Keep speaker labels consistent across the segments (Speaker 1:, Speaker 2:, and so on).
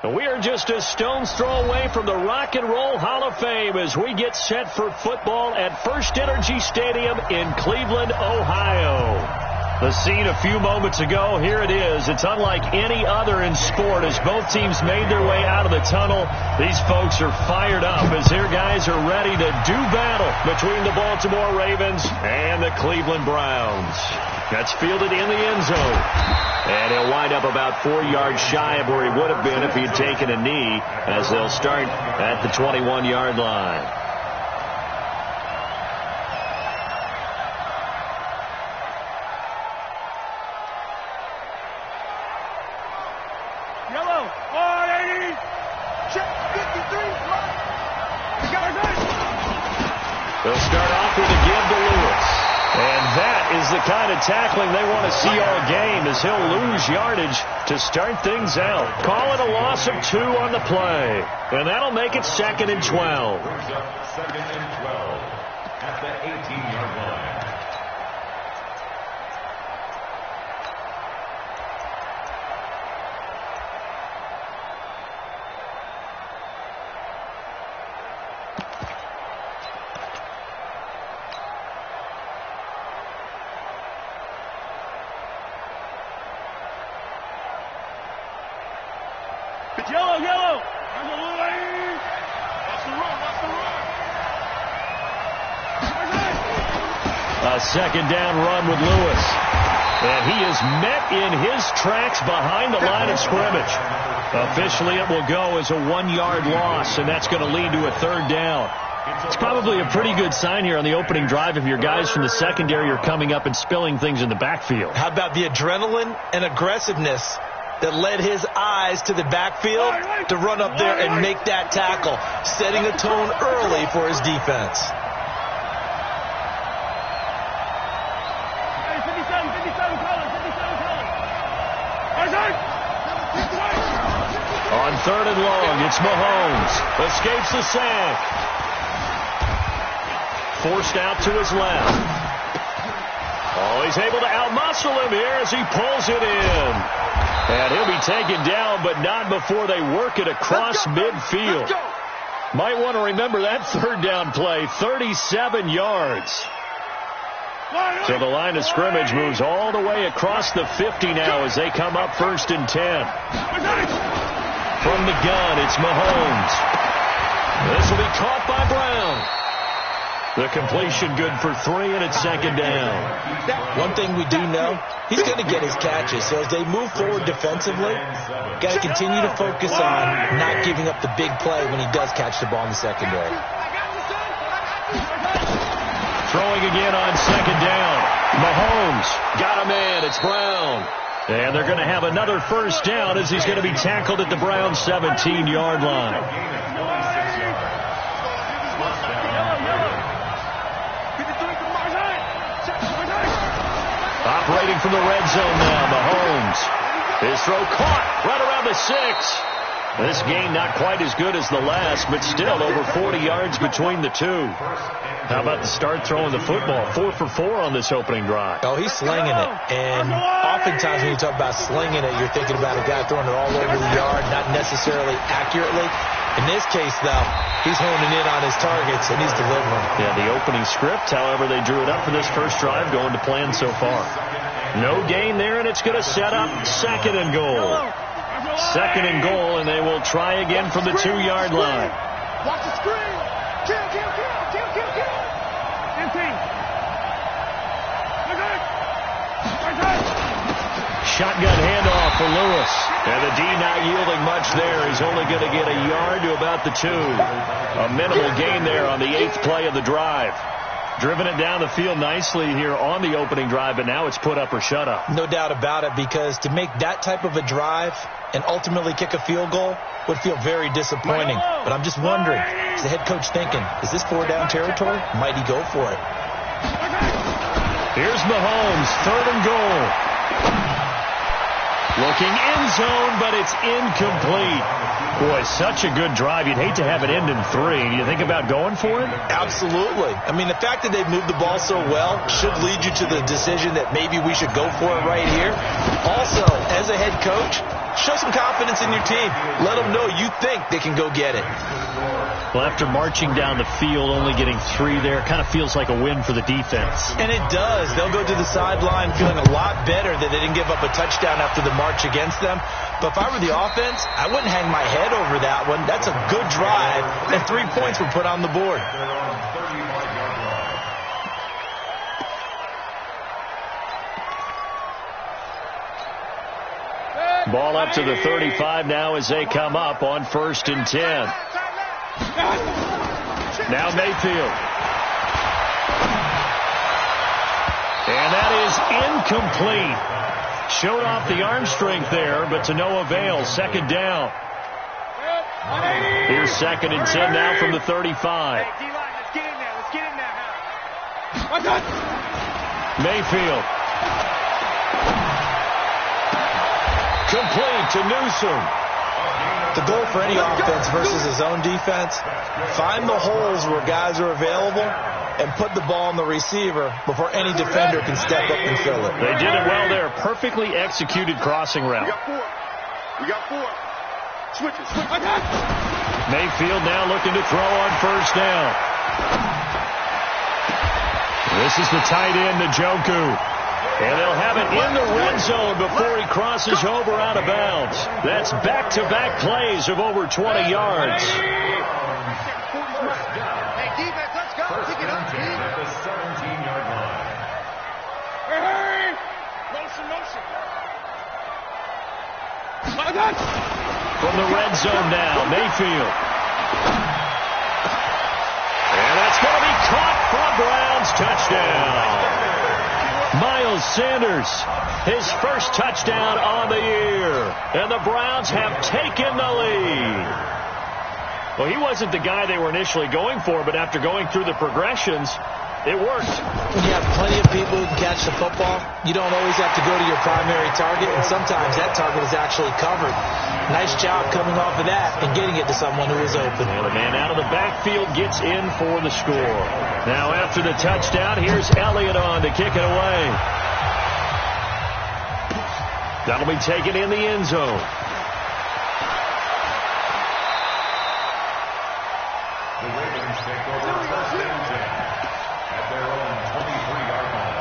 Speaker 1: We are just a stone's throw away from the Rock and Roll Hall of Fame as we get set for football at First Energy Stadium in Cleveland, Ohio. The scene a few moments ago, here it is. It's unlike any other in sport as both teams made their way out of the tunnel. These folks are fired up as their guys are ready to do battle between the Baltimore Ravens and the Cleveland Browns. That's fielded in the end zone. And he'll wind up about 4 yards shy of where he would have been if he had taken a knee as they'll start at the 21-yard line. They'll start off with a give to Lewis. And that is the kind of tackling they want to see all game as he'll lose yardage to start things out. Call it a loss of 2 on the play. And that'll make it 2nd and 12.
Speaker 2: 2nd and 12 at the 18-yard line.
Speaker 3: Yellow.
Speaker 1: A 2nd down run with Lewis. And he is met in his tracks behind the line of scrimmage. Officially, it will go as a 1-yard loss, and that's going to lead to a 3rd down. It's probably a pretty good sign here on the opening drive if your guys from the secondary are coming up and spilling things in the backfield.
Speaker 4: How about the adrenaline and aggressiveness that led his eyes to the backfield to run up there and make that tackle, setting a tone early for his defense.
Speaker 1: On 3rd and long, it's Mahomes. Escapes the sack. Forced out to his left. Oh, he's able to outmuscle him here as he pulls it in. And he'll be taken down, but not before they work it across midfield. Might want to remember that 3rd down play, 37 yards. So the line of scrimmage moves all the way across the 50 now as they come up 1st and 10. From the gun, it's Mahomes. This will be caught by Brown. The completion good for 3, and it's 2nd down.
Speaker 4: One thing we do know, he's going to get his catches. So as they move forward defensively, got to continue to focus on not giving up the big play when he does catch the ball in the secondary.
Speaker 1: Throwing again on 2nd down. Mahomes got a man. It's Brown. And they're going to have another 1st down as he's going to be tackled at the Browns' 17-yard line. Operating from the red zone now, Mahomes. His throw caught right around the 6. This game not quite as good as the last, but still over 40 yards between the two. How about the start throwing the football? 4 for 4 on this opening drive.
Speaker 4: Oh, he's slinging it. And oftentimes when you talk about slinging it, you're thinking about a guy throwing it all over the yard, not necessarily accurately. In this case, though, he's honing in on his targets, and he's delivering.
Speaker 1: Yeah, the opening script, however, they drew it up for this first drive, going to plan so far. No gain there, and it's going to set up 2nd and goal. 2nd and goal, and they will try again from the 2-yard line.
Speaker 3: Watch the screen. Kill.
Speaker 1: Shotgun handoff for Lewis. And the D not yielding much there. He's only going to get a yard to about the 2. A minimal gain there on the 8th play of the drive. Driven it down the field nicely here on the opening drive, but now it's put up or shut up.
Speaker 4: No doubt about it, because to make that type of a drive and ultimately kick a field goal would feel very disappointing. But I'm just wondering, is the head coach thinking, is this 4-down territory? Might he go for it?
Speaker 1: Here's Mahomes, 3rd and goal. Looking end zone, but it's incomplete. Boy, such a good drive. You'd hate to have it end in 3. Do you think about going for it?
Speaker 4: Absolutely. I mean, the fact that they've moved the ball so well should lead you to the decision that maybe we should go for it right here. Also, as a head coach, show some confidence in your team. Let them know you think they can go get it.
Speaker 1: Well, after marching down the field, only getting 3 there, kind of feels like a win for the defense.
Speaker 4: And it does. They'll go to the sideline feeling a lot better that they didn't give up a touchdown after the march against them. But if I were the offense, I wouldn't hang my head over that one. That's a good drive, and 3 points were put on the board.
Speaker 1: Ball up to the 35 now as they come up on 1st and 10. Now Mayfield. And that is incomplete. Showed off the arm strength there, but to no avail. 2nd down. Here's 2nd and 10 now from the 35.
Speaker 3: Let's get in there. Let's get in there.
Speaker 1: Mayfield. Complete to Newsom.
Speaker 4: The goal for any offense versus his own defense, find the holes where guys are available and put the ball on the receiver before any defender can step up and fill it.
Speaker 1: They did it well there. Perfectly executed crossing route.
Speaker 3: We got 4. Switch it.
Speaker 1: Mayfield now looking to throw on 1st down. This is the tight end, Njoku. And they'll have it in the red zone before he crosses over out of bounds. That's back-to-back plays of over 20 yards.
Speaker 3: Hey, defense, let's go. Pick it up,
Speaker 2: At the 17-yard line.
Speaker 3: Hey! Motion.
Speaker 1: From the red zone now, Mayfield. And that's going to be caught for a Browns touchdown. Miles Sanders, his first touchdown on the year. And the Browns have taken the lead. Well, he wasn't the guy they were initially going for, but after going through the progressions, it worked.
Speaker 4: When you have plenty of people who can catch the football, you don't always have to go to your primary target, and sometimes that target is actually covered. Nice job coming off of that and getting it to someone who is open.
Speaker 1: And the man out of the backfield gets in for the score. Now after the touchdown, here's Elliott on to kick it away. That'll be taken in the end zone.
Speaker 2: The Ravens take over 1st and 10 at their own 23-yard line.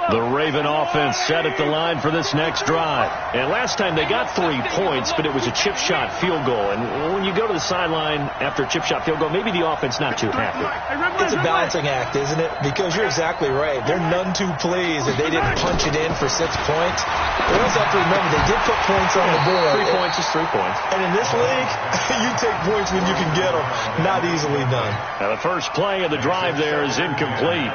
Speaker 1: The Raven offense set at the line for this next drive. And last time they got 3 points, but it was a chip shot field goal. And when you go to the sideline after a chip shot field goal, maybe the offense not too happy.
Speaker 4: It's a balancing act, isn't it? Because you're exactly right. They're none too pleased that they didn't punch it in for 6 points. We also have to remember they did put points on the board.
Speaker 1: 3 points is 3 points.
Speaker 4: And in this league, you take points when you can get them. Not easily done.
Speaker 1: Now the first play of the drive there is incomplete.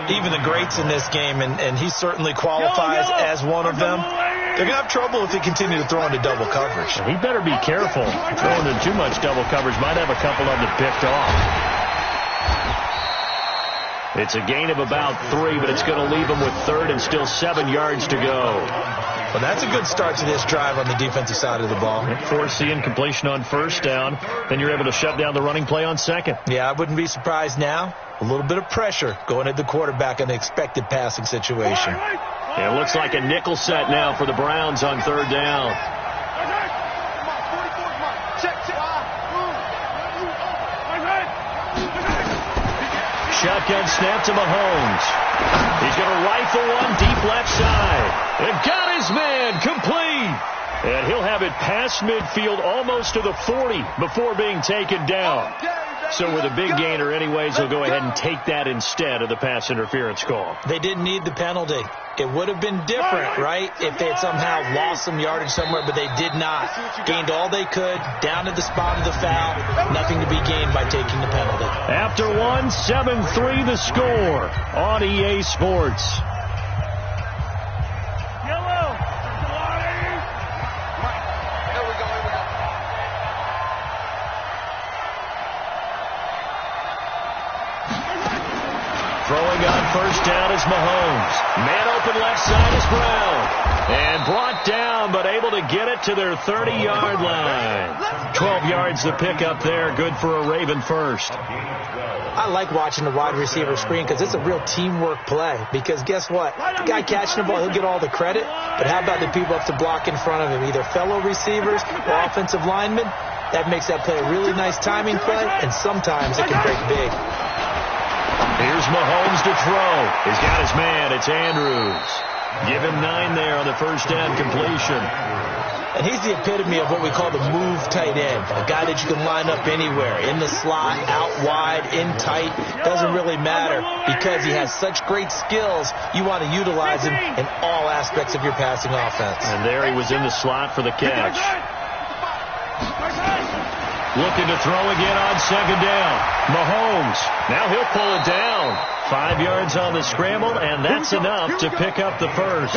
Speaker 4: Even the greats in this game, and he certainly qualifies as one of them, they're going to have trouble if they continue to throw into double coverage.
Speaker 1: He better be careful. Throwing in too much double coverage might have a couple of them picked off. It's a gain of about 3, but it's going to leave them with 3rd and still 7 yards to go.
Speaker 4: Well, that's a good start to this drive on the defensive side of the ball.
Speaker 1: Force the incompletion on 1st down. Then you're able to shut down the running play on 2nd.
Speaker 4: Yeah, I wouldn't be surprised now. A little bit of pressure going at the quarterback in an expected passing situation.
Speaker 1: It looks like a nickel set now for the Browns on 3rd down. Shotgun snap to Mahomes. He's going to rifle one deep left side. And got his man complete. And he'll have it past midfield almost to the 40 before being taken down. So with a big gainer anyways, he'll go ahead and take that instead of the pass interference call.
Speaker 4: They didn't need the penalty. It would have been different, right, if they had somehow lost some yardage somewhere, but they did not. Gained all they could, down at the spot of the foul. Nothing to be gained by taking the penalty.
Speaker 1: After 1, 7-3 the score on EA Sports. Throwing on 1st down is Mahomes. Man open left side is Brown. And brought down, but able to get it to their 30-yard line. 12 yards to pick up there. Good for a Raven first.
Speaker 4: I like watching the wide receiver screen because it's a real teamwork play. Because guess what? The guy catching the ball, he'll get all the credit. But how about the people up to block in front of him? Either fellow receivers or offensive linemen. That makes that play a really nice timing play, and sometimes it can break big.
Speaker 1: Here's Mahomes to throw. He's got his man. It's Andrews. Give him 9 there on the first down completion.
Speaker 4: And he's the epitome of what we call the move tight end. A guy that you can line up anywhere. In the slot, out wide, in tight. Doesn't really matter because he has such great skills. You want to utilize him in all aspects of your passing offense.
Speaker 1: And there he was in the slot for the catch. Looking to throw again on second down. Mahomes. Now he'll pull it down. 5 yards on the scramble, and that's enough to pick up the first.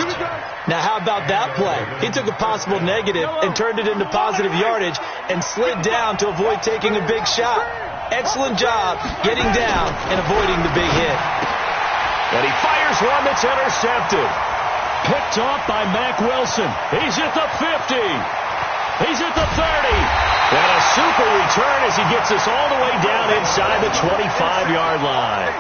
Speaker 4: Now, how about that play? He took a possible negative and turned it into positive yardage and slid down to avoid taking a big shot. Excellent job getting down and avoiding the big hit.
Speaker 1: And he fires one that's intercepted. Picked off by Mack Wilson. He's at the 50. He's at the 30. And a super return as he gets us all the way down inside the 25-yard line.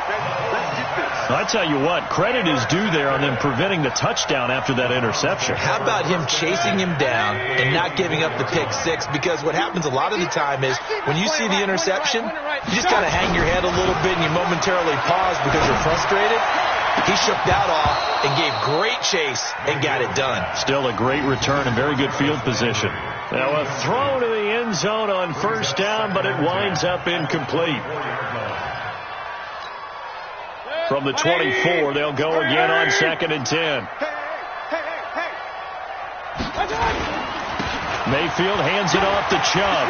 Speaker 1: I tell you what, credit is due there on them preventing the touchdown after that interception.
Speaker 4: How about him chasing him down and not giving up the pick six? Because what happens a lot of the time is when you see the interception, you just kind of hang your head a little bit and you momentarily pause because you're frustrated. He shook that off and gave great chase and got it done. Still a great return and very good field position.
Speaker 1: Now a throw to the end zone on first down, but it winds up incomplete. From the 24, they'll go again on 2nd and 10. Mayfield hands it off to Chubb.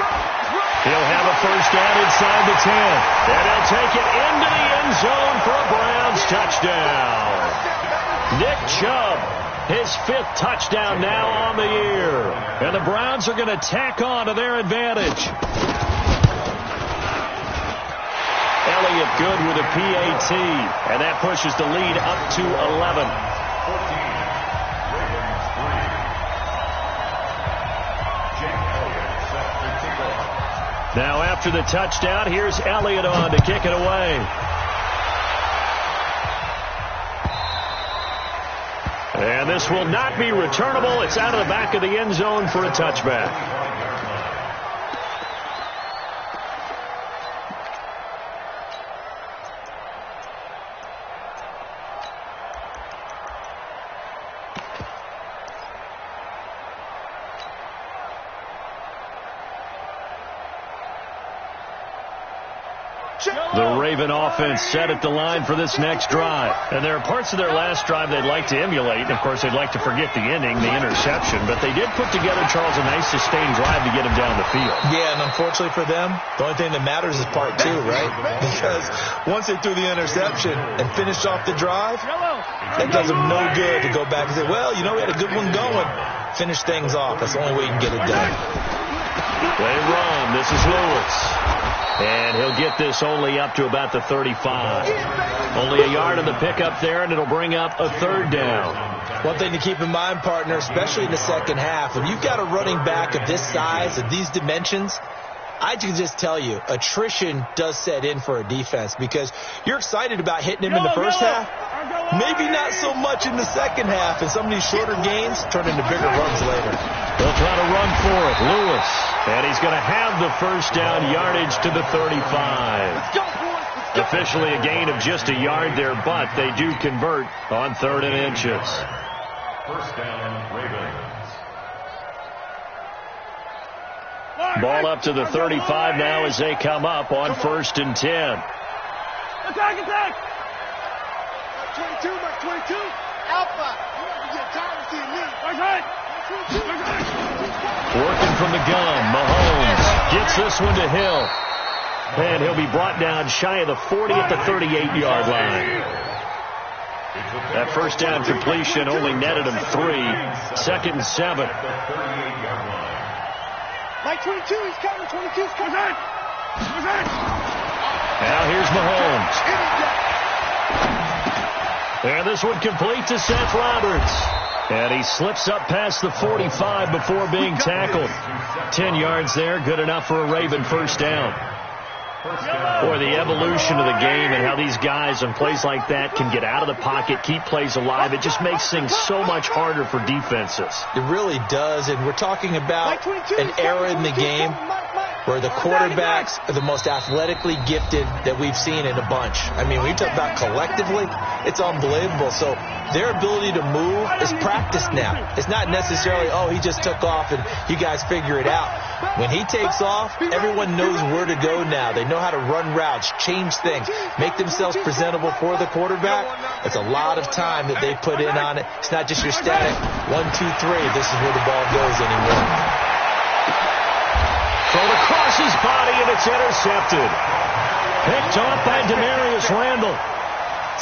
Speaker 1: He'll have a first down inside the 10. And he'll take it into the end zone for a Browns touchdown. Nick Chubb, his 5th touchdown now on the year. And the Browns are going to tack on to their advantage. Elliott good with a PAT, and that pushes the lead up to 11. Now after the touchdown, here's Elliott on to kick it away. And this will not be returnable. It's out of the back of the end zone for a touchback. The Raven offense set at the line for this next drive. And there are parts of their last drive they'd like to emulate. Of course, they'd like to forget the ending, the interception. But they did put together, Charles, a nice sustained drive to get him down the field.
Speaker 4: Yeah, and unfortunately for them, the only thing that matters is part 2, right? Because once they threw the interception and finished off the drive, that does them no good to go back and say, well, you know, we had a good one going. Finish things off. That's the only way you can get it done.
Speaker 1: They run. This is Lewis. And he'll get this only up to about the 35. Only a yard on the pickup there, and it'll bring up a 3rd down.
Speaker 4: One thing to keep in mind, partner, especially in the second half, when you've got a running back of this size, of these dimensions, I can just tell you, attrition does set in for a defense because you're excited about hitting him in the first half. Maybe not so much in the second half, and some of these shorter gains turn into bigger runs later.
Speaker 1: They'll try to run for it. Lewis. And he's going to have the first down, yardage to the 35. Officially a gain of just a yard there, but they do convert on 3rd and inches.
Speaker 2: First down, Ravens.
Speaker 1: Ball up to the 35 now as they come up on 1st and 10.
Speaker 3: Attack, attack! 22, Mark 22. Alpha. You have to get time to see me.
Speaker 1: Working from the gun, Mahomes gets this one to Hill. And he'll be brought down shy of the 40 at the 38-yard line. That first down completion only netted him 3. 2nd and 7.
Speaker 3: Mike 22, he's coming. 22's coming.
Speaker 1: Now here's Mahomes. And this one complete to Seth Roberts. And he slips up past the 45 before being tackled. 10 yards there, good enough for a Raven first down. Boy, the evolution of the game and how these guys on plays like that can get out of the pocket, keep plays alive, it just makes things so much harder for defenses.
Speaker 4: It really does, and we're talking about an era in the game where the quarterbacks are the most athletically gifted that we've seen in a bunch. I mean, when you talk about collectively, it's unbelievable. So their ability to move is practiced now. It's not necessarily, oh, he just took off and you guys figure it out. When he takes off, everyone knows where to go now. They know how to run routes, change things, make themselves presentable for the quarterback. It's a lot of time that they put in on it. It's not just your static 1, 2, 3. This is where the ball goes anymore.
Speaker 1: Thrown across his body, and it's intercepted. Picked off by Demarius Randall.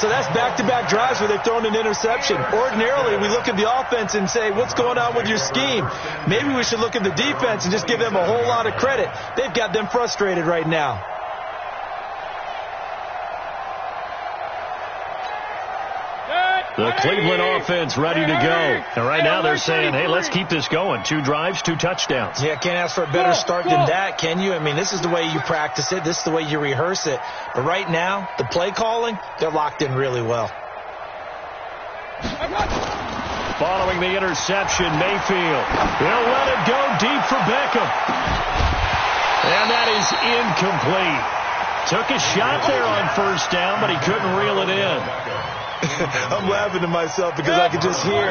Speaker 4: So that's back-to-back drives where they've thrown an interception. Ordinarily, we look at the offense and say, what's going on with your scheme? Maybe we should look at the defense and just give them a whole lot of credit. They've got them frustrated right now.
Speaker 1: The Cleveland offense ready to go. And right now they're saying, hey, let's keep this going. 2 drives, 2 touchdowns.
Speaker 4: Yeah, can't ask for a better start than that, can you? I mean, this is the way you practice it. This is the way you rehearse it. But right now, the play calling, they're locked in really well.
Speaker 1: Following the interception, Mayfield will let it go deep for Beckham. And that is incomplete. Took a shot there on first down, but he couldn't reel it in.
Speaker 4: I'm laughing to myself because I could just hear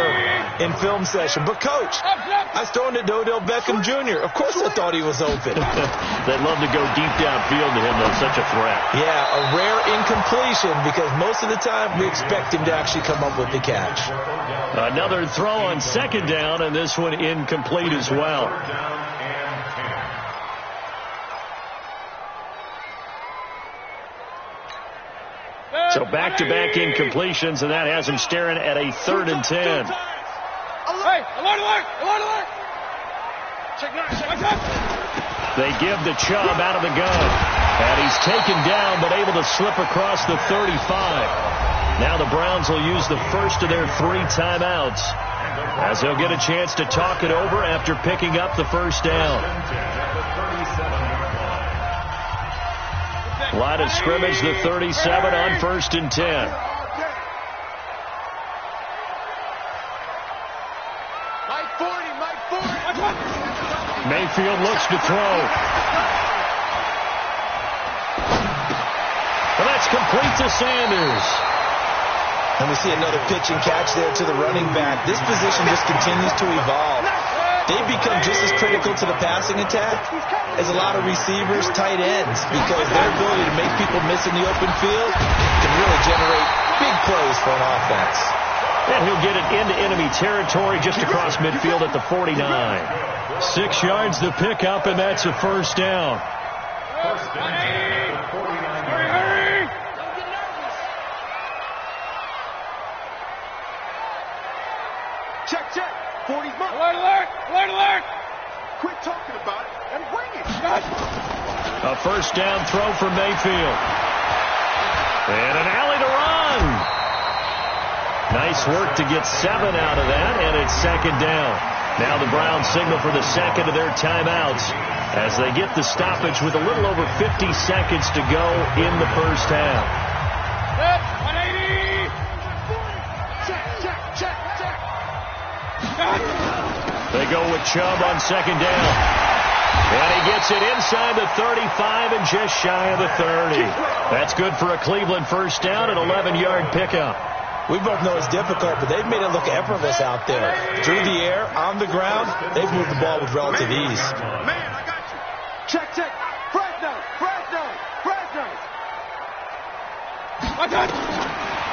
Speaker 4: in film session. But, Coach, I was throwing it to Odell Beckham Jr. Of course I thought he was open.
Speaker 1: They'd love to go deep downfield to him, though. Such a threat.
Speaker 4: Yeah, a rare incompletion because most of the time we expect him to actually come up with the catch.
Speaker 1: Another throw on second down, and this one incomplete as well. So back-to-back incompletions, and that has him staring at a 3rd and 10.
Speaker 3: Hey, alert, alert, alert, alert. Check 9.
Speaker 1: They give the Chubb out of the gun. And he's taken down, but able to slip across the 35. Now the Browns will use the first of their 3 timeouts, as they'll get a chance to talk it over after picking up the first down. Line of scrimmage, the 37 on 1st and 10. Mayfield looks to throw. And that's complete to Sanders.
Speaker 4: And we see another pitch and catch there to the running back. This position just continues to evolve. They've become just as critical to the passing attack as a lot of receivers, tight ends, because their ability to make people miss in the open field can really generate big plays for an offense.
Speaker 1: And he'll get it into enemy territory just across midfield at the 49. 6 yards the pickup, and that's a first down.
Speaker 3: Hurry! Check. 40's mark. Alert, alert, alert, alert. Quit talking about it and bring it.
Speaker 1: A first down throw for Mayfield. And an alley to run. Nice work to get 7 out of that, and it's 2nd down. Now the Browns signal for the second of their timeouts as they get the stoppage with a little over 50 seconds to go in the first half.
Speaker 3: 180. Check.
Speaker 1: They go with Chubb on 2nd down. And he gets it inside the 35 and just shy of the 30. That's good for a Cleveland first down, an 11-yard pickup.
Speaker 4: We both know it's difficult, but they've made it look effortless out there. Through the air, on the ground, they've moved the ball with relative ease.
Speaker 3: Man, I got you. Check. Fresno.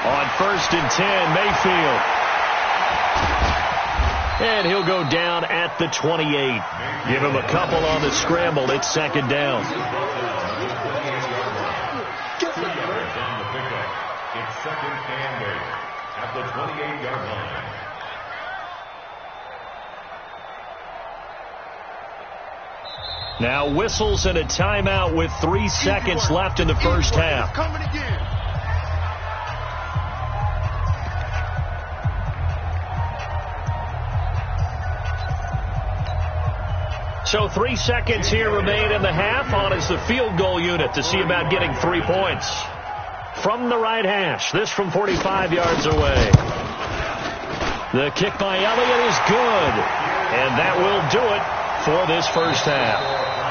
Speaker 1: On 1st and 10, Mayfield. And he'll go down at the 28. Give him a couple on the scramble. It's 2nd down.
Speaker 2: It's 2nd and 8 at the 28-yard line.
Speaker 1: Now whistles and a timeout with 3 seconds left in the first half.
Speaker 3: Coming again.
Speaker 1: So 3 seconds here remain in the half. On is the field goal unit to see about getting 3 points. From the right hash, this from 45 yards away. The kick by Elliott is good. And that will do it for this first half.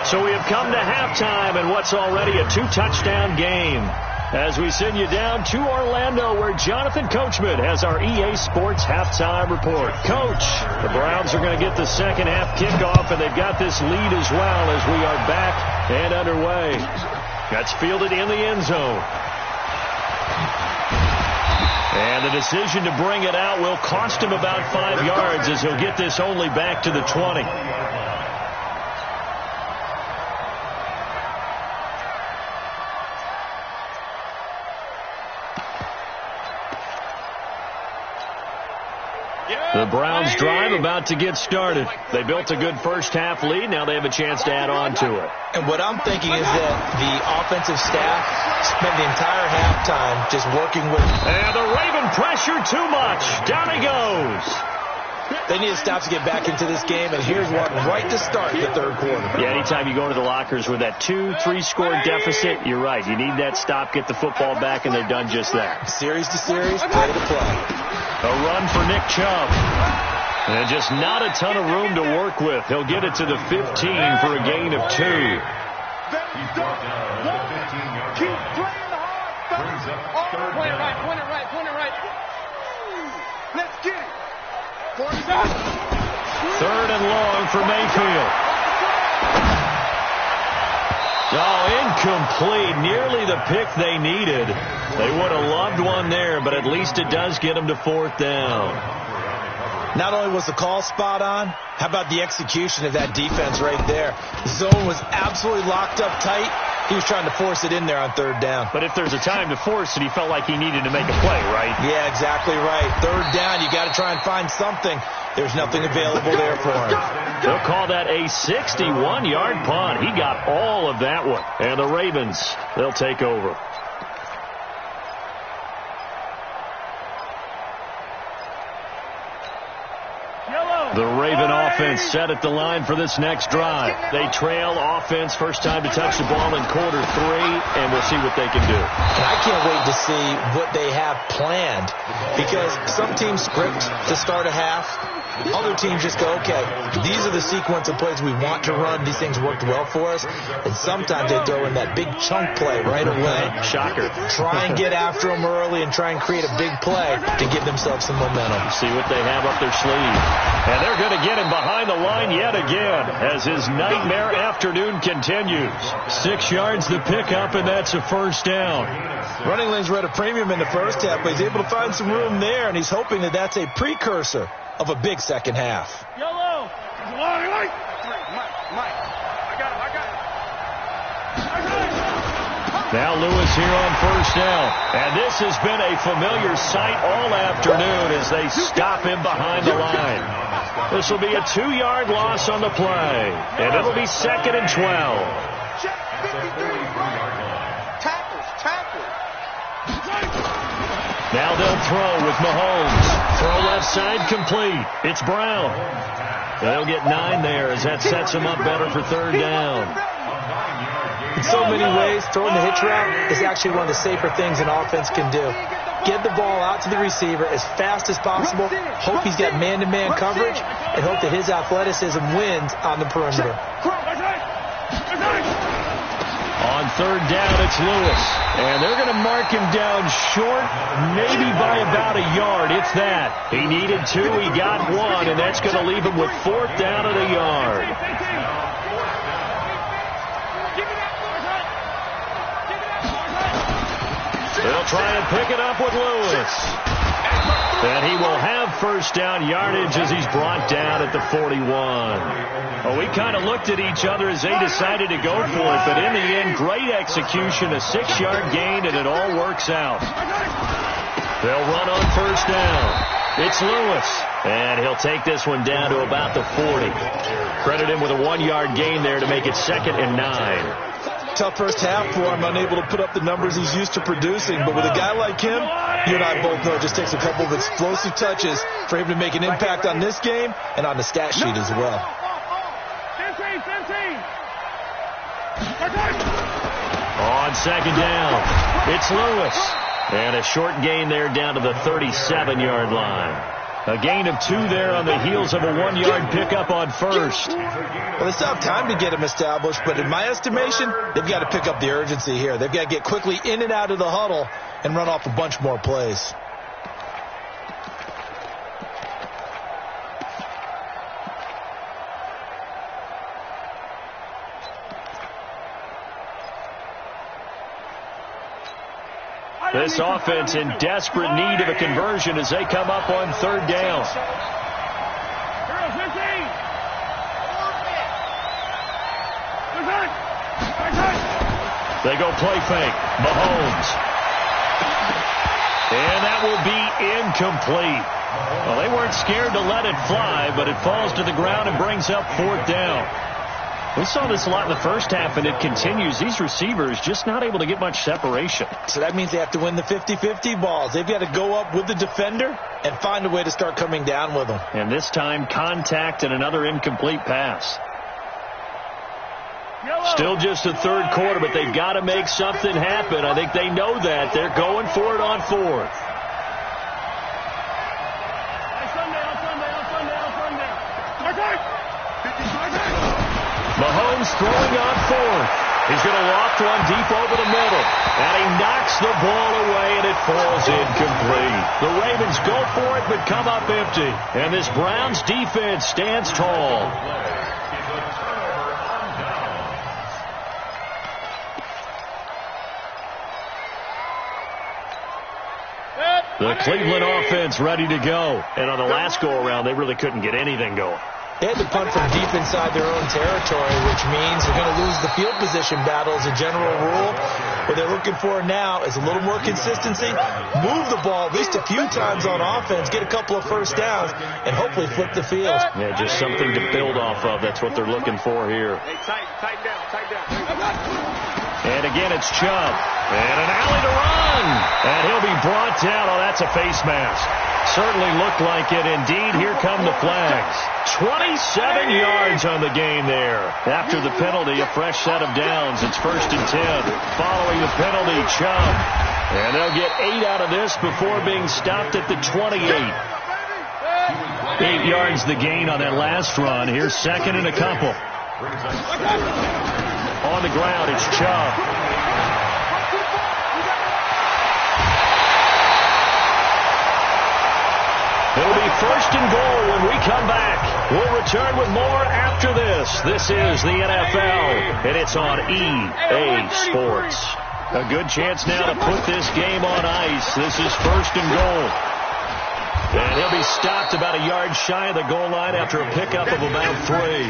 Speaker 1: So we have come to halftime in what's already a 2-touchdown game. As we send you down to Orlando, where Jonathan Coachman has our EA Sports halftime report. Coach, the Browns are going to get the second half kickoff, and they've got this lead as well as we are back and underway. That's fielded in the end zone. And the decision to bring it out will cost him about 5 yards, as he'll get this only back to the 20. The Browns drive about to get started. They built a good first half lead. Now they have a chance to add on to it.
Speaker 4: And what I'm thinking is that the offensive staff spent the entire halftime just working with.
Speaker 1: And the Raven pressure too much. Down he goes.
Speaker 4: They need to stop to get back into this game, and here's one right to start the third quarter.
Speaker 1: Yeah, anytime you go into the lockers with that 2-3 score deficit, you're right. You need that stop, get the football back, and they've done just that.
Speaker 4: Series to series, play to play.
Speaker 1: A run for Nick Chubb. And just not a ton of room to work with. He'll get it to the 15 for a gain of 2.
Speaker 3: Keep playing hard. Point it right. Let's get it.
Speaker 1: Third and long for Mayfield. Oh, incomplete. Nearly the pick they needed. They would have loved one there, but at least it does get them to fourth down.
Speaker 4: Not only was the call spot on, how about the execution of that defense right there? The zone was absolutely locked up tight. He was trying to force it in there on third down.
Speaker 1: But if there's a time to force it, he felt like he needed to make a play, right?
Speaker 4: Yeah, exactly right. Third down, you got to try and find something. There's nothing available there for him.
Speaker 1: They'll call that a 61-yard punt. He got all of that one. And the Ravens, they'll take over. The Raven offense set at the line for this next drive. They trail offense, first time to touch the ball in quarter 3, and we'll see what they can do.
Speaker 4: And I can't wait to see what they have planned, because some teams script to start a half. Other teams just go, okay, these are the sequence of plays we want to run. These things worked well for us. And sometimes they throw in that big chunk play right away.
Speaker 1: Shocker.
Speaker 4: Try and get after them early and try and create a big play to give themselves some momentum.
Speaker 1: See what they have up their sleeve. And they're going to get him behind the line yet again as his nightmare afternoon continues. 6 yards the pickup, and that's a first down.
Speaker 4: Running lanes were at a premium in the first half, but he's able to find some room there, and he's hoping that that's a precursor of a big second half.
Speaker 3: Yellow. Mike. I got him.
Speaker 1: Now Lewis here on first down. And this has been a familiar sight all afternoon as they stop him behind the line. This will be a 2-yard loss on the play. And it'll be 2nd and 12. Now they'll throw with Mahomes. Throw left side complete. It's Brown. They'll get 9 there as that sets them up better for third down.
Speaker 4: In so many ways, throwing the hitch route is actually one of the safer things an offense can do. Get the ball out to the receiver as fast as possible, hope he's got man-to-man coverage, and hope that his athleticism wins on the perimeter.
Speaker 1: On third down, it's Lewis. And they're going to mark him down short, maybe by about a yard, if that. He needed 2, he got 1, and that's going to leave him with 4th down at a yard. They'll try and pick it up with Lewis. And he will have first down yardage as he's brought down at the 41. Well, we kind of looked at each other as they decided to go for it, but in the end, great execution, a 6-yard gain, and it all works out. They'll run on first down. It's Lewis, and he'll take this one down to about the 40. Credit him with a 1-yard gain there to make it 2nd and 9.
Speaker 4: Tough first half for him, unable to put up the numbers he's used to producing. But with a guy like him, you and I both know it just takes a couple of explosive touches for him to make an impact on this game and on the stat sheet as well.
Speaker 1: On second down, it's Lewis. And a short gain there down to the 37-yard line. A gain of 2 there on the heels of a 1-yard pickup on first.
Speaker 4: Well, they still have time to get him established, but in my estimation, they've got to pick up the urgency here. They've got to get quickly in and out of the huddle and run off a bunch more plays.
Speaker 1: This offense in desperate need of a conversion as they come up on third down. They go play fake. Mahomes. And that will be incomplete. Well, they weren't scared to let it fly, but it falls to the ground and brings up fourth down. We saw this a lot in the first half, and it continues. These receivers just not able to get much separation.
Speaker 4: So that means they have to win the 50-50 balls. They've got to go up with the defender and find a way to start coming down with them.
Speaker 1: And this time, contact and another incomplete pass. Still just the third quarter, but they've got to make something happen. I think they know that. They're going for it on fourth. Mahomes throwing on fourth. He's going to loft one deep over the middle. And he knocks the ball away, and it falls incomplete. The Ravens go for it, but come up empty. And this Browns defense stands tall. The Cleveland offense ready to go. And on the last go-around, they really couldn't get anything going.
Speaker 4: They had to punt from deep inside their own territory, which means they're going to lose the field position battle as a general rule. What they're looking for now is a little more consistency, move the ball at least a few times on offense, get a couple of first downs, and hopefully flip the field.
Speaker 1: Yeah, just something to build off of. That's what they're looking for here.
Speaker 3: Hey, tighten down.
Speaker 1: And again, it's Chubb. And an alley to run. And he'll be brought down. Oh, that's a face mask. Certainly looked like it. Indeed, here come the flags. 27 yards on the gain there. After the penalty, a fresh set of downs. It's 1st and 10. Following the penalty, Chubb. And they'll get 8 out of this before being stopped at the 28. 8 yards the gain on that last run. Here's second and a couple. On the ground, it's Chubb. It'll be 1st and goal when we come back. We'll return with more after this. This is the NFL, and it's on EA Sports. A good chance now to put this game on ice. This is 1st and goal. And he'll be stopped about a yard shy of the goal line after a pickup of about 3.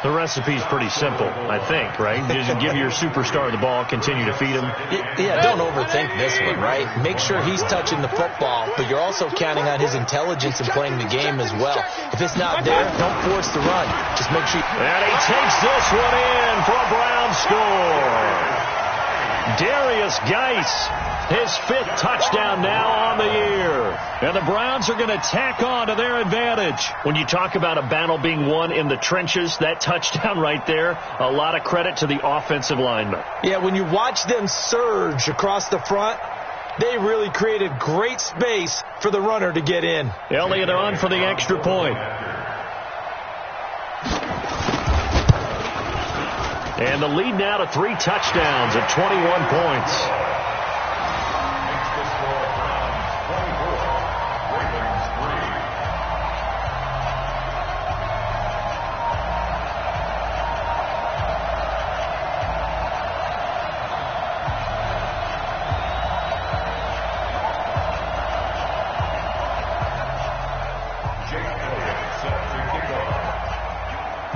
Speaker 1: The recipe's pretty simple, I think, right? Just give your superstar the ball, continue to feed him.
Speaker 4: Yeah, don't overthink this one, right? Make sure he's touching the football, but you're also counting on his intelligence in playing the game as well. If it's not there, don't force the run. Just make sure.
Speaker 1: And he takes this one in for a Brown score. Darius Geis, his 5th touchdown now on the year. And the Browns are going to tack on to their advantage. When you talk about a battle being won in the trenches, that touchdown right there, a lot of credit to the offensive linemen.
Speaker 4: Yeah, when you watch them surge across the front, they really created great space for the runner to get in.
Speaker 1: Elliott on for the extra point. And the lead now to 3 touchdowns at 21 points.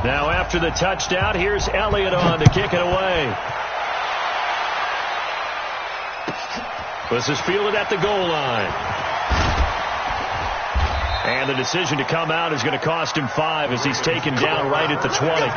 Speaker 1: Now after the touchdown, here's Elliott on to kick it away. This is fielded at the goal line. And the decision to come out is going to cost him 5 as he's taken down right at the 20.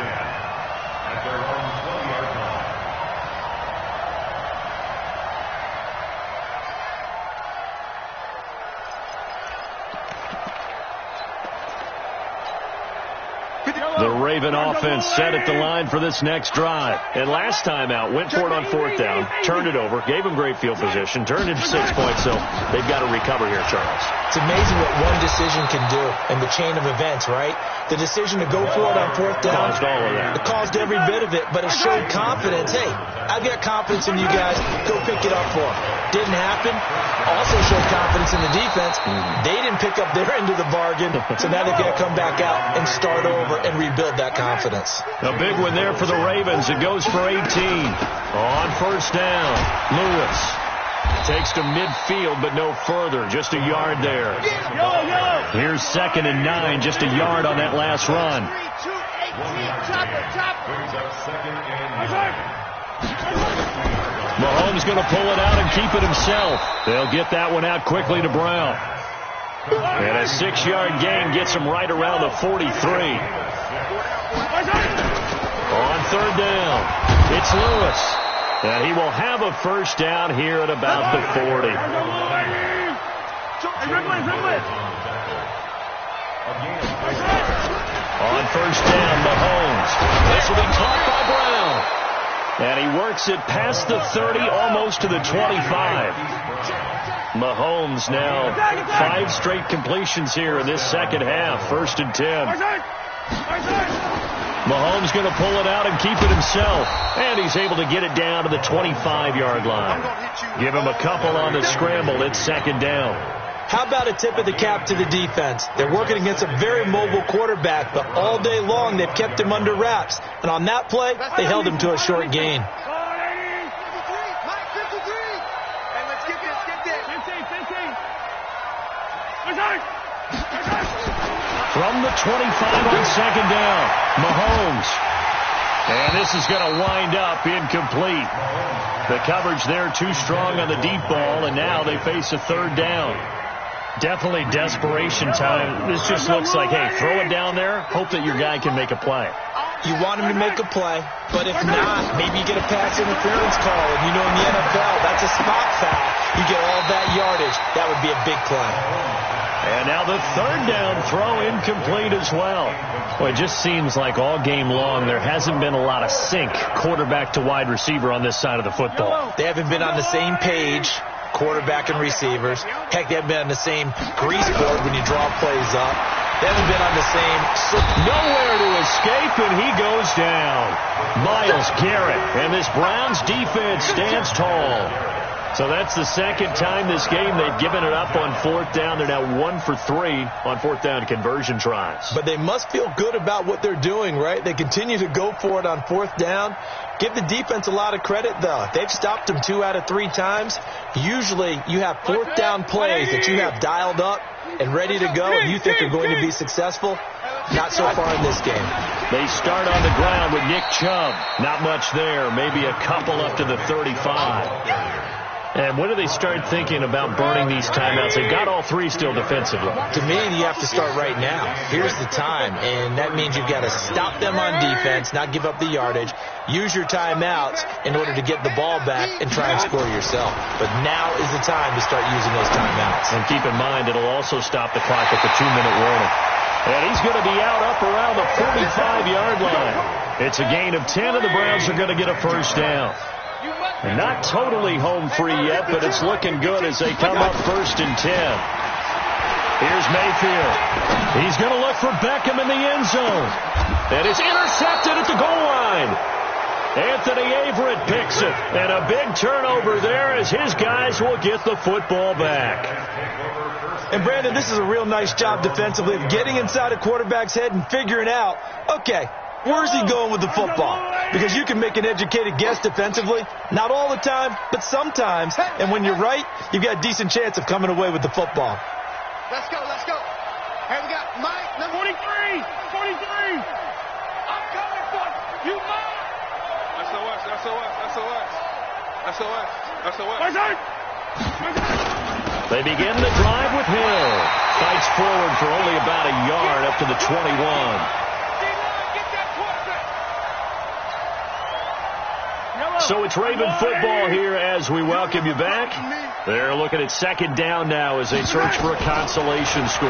Speaker 1: The Raven offense set at the line for this next drive. And last time out, went for it on 4th down, turned it over, gave them great field position, turned it to 6 points, so they've got to recover here, Charles.
Speaker 4: It's amazing what one decision can do in the chain of events, right? The decision to go for it on 4th down.
Speaker 1: Caused all of that.
Speaker 4: It caused every bit of it, but it showed confidence. Hey, I've got confidence in you guys. Go pick it up for them. Didn't happen. Also showed confidence in the defense. They didn't pick up their end of the bargain, so now they've got to come back out and start over and rebuild that confidence.
Speaker 1: A big one there for the Ravens. It goes for 18. On 1st down, Lewis takes to midfield, but no further. Just a yard there. Here's 2nd and 9, just a yard on that last run. Mahomes going to pull it out and keep it himself. They'll get that one out quickly to Brown. And a 6-yard gain gets him right around the 43. On 3rd down, it's Lewis. And he will have a 1st down here at about the 40. On 1st down, Mahomes. This will be caught by Brown. And he works it past the 30, almost to the 25. Mahomes now 5 straight completions here in this second half. 1st and 10. Mahomes going to pull it out and keep it himself. And he's able to get it down to the 25-yard line. Give him a couple on the scramble. It's 2nd down.
Speaker 4: How about a tip of the cap to the defense? They're working against a very mobile quarterback, but all day long they've kept him under wraps. And on that play, they held him to a short gain.
Speaker 1: From the 25 on 2nd down, Mahomes. And this is going to wind up incomplete. The coverage there too strong on the deep ball, and now they face a 3rd down. Definitely desperation time. This just looks like, hey, throw it down there, hope that your guy can make a play.
Speaker 4: You want him to make a play, but if not, maybe you get a pass interference call. And you know in the NFL, that's a spot foul. You get all that yardage. That would be a big play.
Speaker 1: And now the 3rd down throw incomplete as well. Well, it just seems like all game long there hasn't been a lot of sync quarterback to wide receiver on this side of the football.
Speaker 4: They haven't been on the same page, quarterback and receivers. Heck, they haven't been on the same grease board when you draw plays up. They haven't been on the same...
Speaker 1: Nowhere to escape, and he goes down. Myles Garrett, and this Browns defense stands tall. So that's the 2nd time this game they've given it up on 4th down. They're now 1 for 3 on 4th down conversion tries.
Speaker 4: But they must feel good about what they're doing, right? They continue to go for it on 4th down. Give the defense a lot of credit, though. They've stopped them 2 out of 3 times. Usually you have 4th down plays that you have dialed up and ready to go, and you think are going to be successful. Not so far in this game.
Speaker 1: They start on the ground with Nick Chubb. Not much there. Maybe a couple up to the 35. And when do they start thinking about burning these timeouts? They've got all 3 still defensively.
Speaker 4: To me, you have to start right now. Here's the time, and that means you've got to stop them on defense, not give up the yardage, use your timeouts in order to get the ball back and try and score yourself. But now is the time to start using those timeouts.
Speaker 1: And keep in mind, it'll also stop the clock at the 2-minute warning. And he's going to be out up around the 45-yard line. It's a gain of 10, and the Browns are going to get a 1st down. Not totally home free yet, but it's looking good as they come up 1st and 10. Here's Mayfield. He's going to look for Beckham in the end zone. And it's intercepted at the goal line. Anthony Averett picks it. And a big turnover there as his guys will get the football back.
Speaker 4: And, Brandon, this is a real nice job defensively of getting inside a quarterback's head and figuring out, okay, where's he going with the football? Because you can make an educated guess defensively. Not all the time, but sometimes. And when you're right, you've got a decent chance of coming away with the football.
Speaker 3: Let's go, let's go. Hey, we got Mike, number 43. 43. I'm coming for you, Mike. SOS.
Speaker 1: They begin the drive with Hill. Fights forward for only about a yard up to the 21. So it's Raven football here as we welcome you back. They're looking at 2nd down now as they search for a consolation score.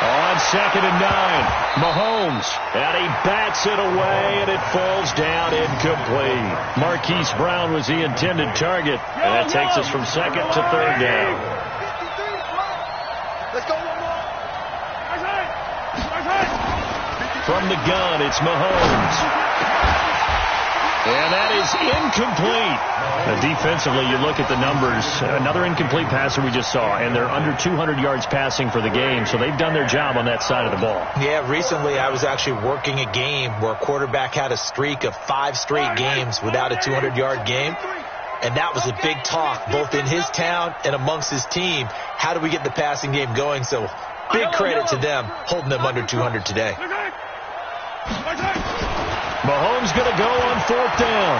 Speaker 1: On 2nd and 9, Mahomes, and he bats it away, and it falls down incomplete. Marquise Brown was the intended target, and that takes us from 2nd to 3rd down.
Speaker 3: Let's go one more.
Speaker 1: From the gun, it's Mahomes. And that is incomplete. Defensively, you look at the numbers. Another incomplete passer we just saw, and they're under 200 yards passing for the game, so they've done their job on that side of the ball.
Speaker 4: Yeah, recently I was actually working a game where a quarterback had a streak of 5 straight games without a 200-yard game, and that was a big talk both in his town and amongst his team. How do we get the passing game going? So big credit to them holding them under 200 today.
Speaker 1: Mahomes going to go on 4th down.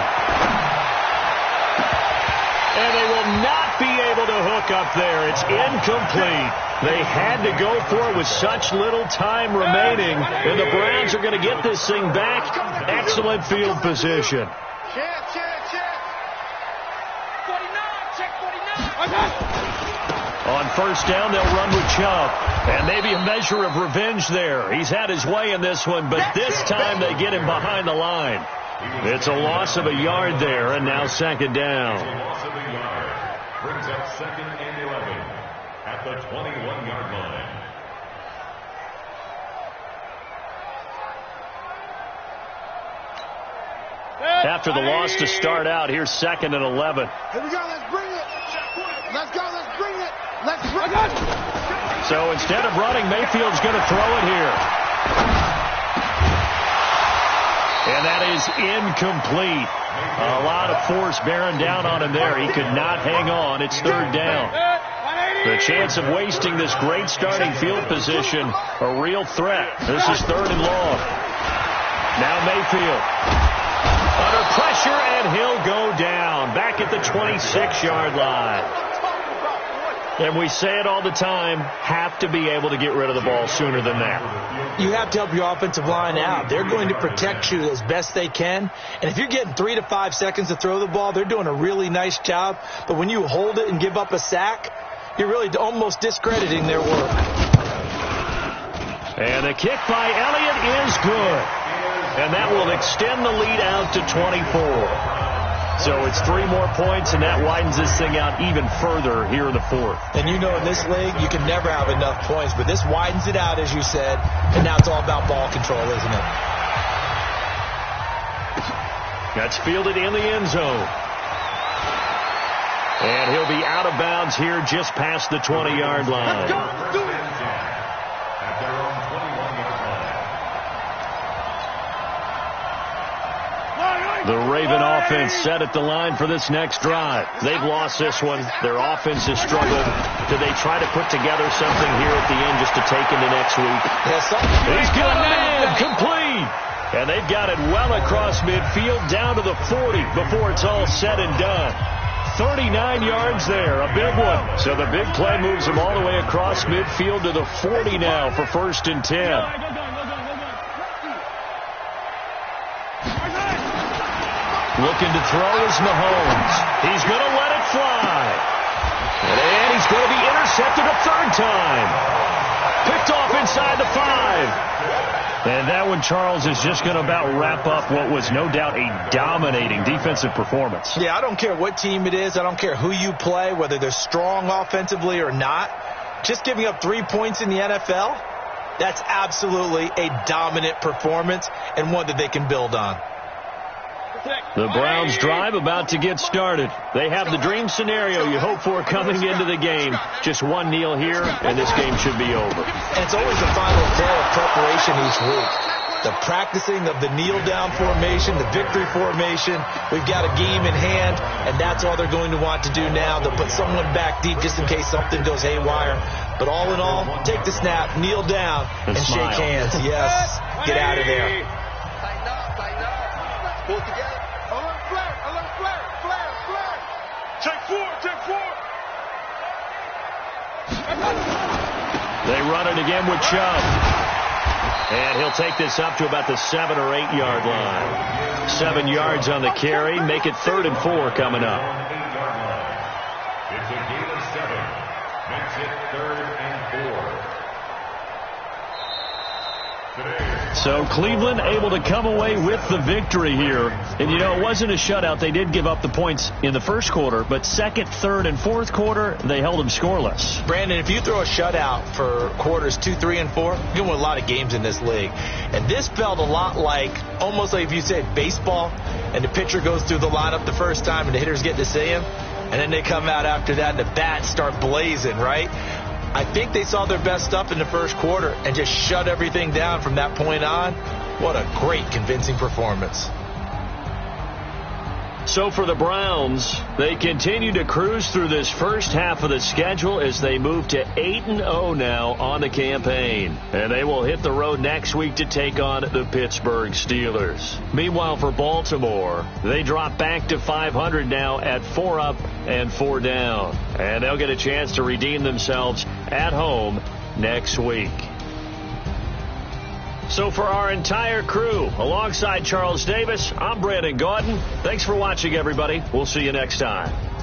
Speaker 1: And they will not be able to hook up there. It's incomplete. They had to go for it with such little time remaining. And the Browns are going to get this thing back. Excellent field position.
Speaker 3: Check. 49, check 49.
Speaker 1: On 1st down, they'll run with Chubb. And maybe a measure of revenge there. He's had his way in this one, but this time they get him behind the line. It's a loss of a yard there, and now 2nd down.
Speaker 2: It's a loss of a yard. Brings up 2nd and 11 at the 21-yard line.
Speaker 1: After the loss to start out, here's 2nd and 11.
Speaker 3: Here we go, let's bring it. Let's go, let's bring it. Let's bring it.
Speaker 1: So instead of running, Mayfield's going to throw it here. And that is incomplete. A lot of force bearing down on him there. He could not hang on. It's 3rd down. The chance of wasting this great starting field position, a real threat. This is 3rd and long. Now Mayfield. Under pressure, and he'll go down. Back at the 26-yard line. And we say it all the time, have to be able to get rid of the ball sooner than that.
Speaker 4: You have to help your offensive line out. They're going to protect you as best they can. And if you're getting 3 to 5 seconds to throw the ball, they're doing a really nice job. But when you hold it and give up a sack, you're really almost discrediting their work.
Speaker 1: And the kick by Elliott is good. And that will extend the lead out to 24. So it's 3 more points, and that widens this thing out even further here in the 4th.
Speaker 4: And you know in this league, you can never have enough points, but this widens it out, as you said, and now it's all about ball control, isn't it?
Speaker 1: That's fielded in the end zone. And he'll be out of bounds here just past the 20-yard line.
Speaker 3: Let's go, do it.
Speaker 2: At their own 21-yard line.
Speaker 1: The Raven offense set at the line for this next drive. They've lost this one. Their offense has struggled. Do they try to put together something here at the end just to take into next week? He's got a man complete. And they've got it well across midfield down to the 40 before it's all said and done. 39 yards there, a big one. So the big play moves them all the way across midfield to the 40 now for 1st and 10. Looking to throw is Mahomes. He's going to let it fly. And he's going to be intercepted a 3rd time. Picked off inside the 5. And that one, Charles, is just going to about wrap up what was no doubt a dominating defensive performance.
Speaker 4: Yeah, I don't care what team it is. I don't care who you play, whether they're strong offensively or not. Just giving up 3 points in the NFL, that's absolutely a dominant performance and one that they can build on.
Speaker 1: The Browns drive about to get started. They have the dream scenario you hope for coming into the game. Just one kneel here, and this game should be over.
Speaker 4: And it's always the final day of preparation each week. The practicing of the kneel-down formation, the victory formation. We've got a game in hand, and that's all they're going to want to do now. They'll put someone back deep just in case something goes haywire. But all in all, take the snap, kneel down, and shake hands. Yes, get out of there.
Speaker 3: Tighten up, tighten up. Pull together. Alert flare. Take 4.
Speaker 1: They run it again with Chubb. And he'll take this up to about the 7 or 8 yard line. 7 yards on the carry. Make it 3rd and 4 coming up.
Speaker 2: It's a gain of 7. Makes it 3rd and 4.
Speaker 1: So Cleveland able to come away with the victory here. And, you know, it wasn't a shutout. They did give up the points in the first quarter, but second, third, and fourth quarter, they held them scoreless.
Speaker 4: Brandon, if you throw a shutout for quarters 2, 3, and 4, you're going to win a lot of games in this league. And this felt a lot like, almost like if you said baseball, and the pitcher goes through the lineup the first time, and the hitters get to see him, and then they come out after that, and the bats start blazing, right? I think they saw their best stuff in the first quarter and just shut everything down from that point on. What a great, convincing performance.
Speaker 1: So for the Browns, they continue to cruise through this first half of the schedule as they move to 8-0 now on the campaign. And they will hit the road next week to take on the Pittsburgh Steelers. Meanwhile, for Baltimore, they drop back to 500 now at 4 up and 4 down. And they'll get a chance to redeem themselves at home next week. So for our entire crew, alongside Charles Davis, I'm Brandon Gaudin. Thanks for watching, everybody. We'll see you next time.